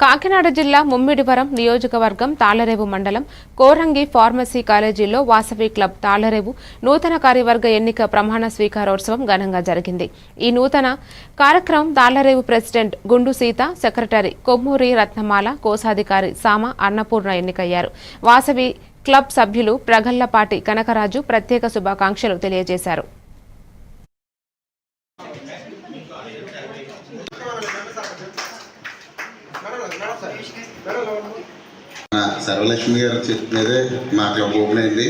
కాకినాడ జిల్లా ముమ్మిడివరం నియోజకవర్గం తాళ్లరేవు మండలం కోరంగి ఫార్మసీ కాలేజీలో వాసవి క్లబ్ తాళ్లరేవు నూతన కార్యవర్గ ఎన్నిక ప్రమాణ స్వీకారోత్సవం ఘనంగా జరిగింది. ఈ నూతన కార్యక్రమం తాళ్లరేవు ప్రెసిడెంట్ గుండు సీత, సెక్రటరీ కొమ్మూరి రత్నమాల, కోశాధికారి సామ అన్నపూర్ణ ఎన్నికయ్యారు. వాసవి క్లబ్ సభ్యులు ప్రగల్లపాటి కనకరాజు ప్రత్యేక శుభాకాంక్షలు తెలియజేశారు. సర్వలక్ష్మి గారు చెప్పినదే మా క్లబ్ ఓపెన్ అయింది.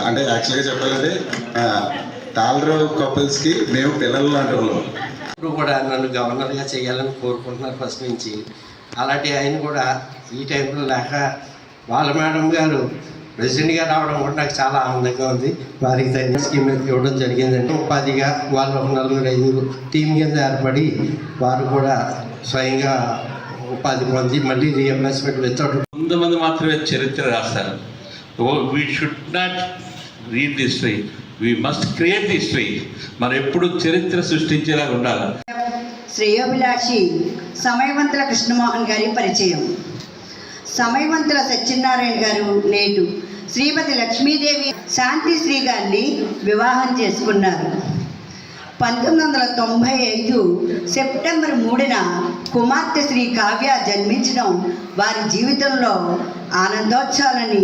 అంటే యాక్చువల్గా చెప్పాలంటే తాళ్లరేవు కపుల్స్కి మేము పిల్లలు లాంటి వాళ్ళు. ఇప్పుడు కూడా నన్ను గవర్నర్గా చేయాలని కోరుకుంటున్నారు ఫస్ట్ నుంచి. అలాంటి ఆయన కూడా ఈ టైంలో లేక వాళ్ళ మేడం గారు ప్రెసిడెంట్గా రావడం కూడా నాకు చాలా ఆనందంగా ఉంది. వారికి తగిన స్కీమ్ ఇవ్వడం జరిగిందంటే ఉపాధిగా వాళ్ళు ఒక 4-5 టీం కింద ఏర్పడి వారు కూడా స్వయంగా ఉపాధి పొంది మళ్ళీ రీఎంబర్స్మెంట్ వితౌట్ కొంతమంది మాత్రమే చరిత్ర రాస్తారు. We should not read the history, we must create the history. మనం ఎప్పుడు చరిత్ర సృష్టించేలాగా ఉండాలి. శ్రేయోభిలాషి సమయవంతుల కృష్ణమోహన్ గారి పరిచయం. సమయవంతుల సత్యనారాయణ గారు నేటు శ్రీమతి లక్ష్మీదేవి శాంతిశ్రీ గారిని వివాహం చేసుకున్నారు. 1995 సెప్టెంబర్ 3న కుమార్తె శ్రీ కావ్య జన్మించడం వారి జీవితంలో ఆనందోత్సవాలని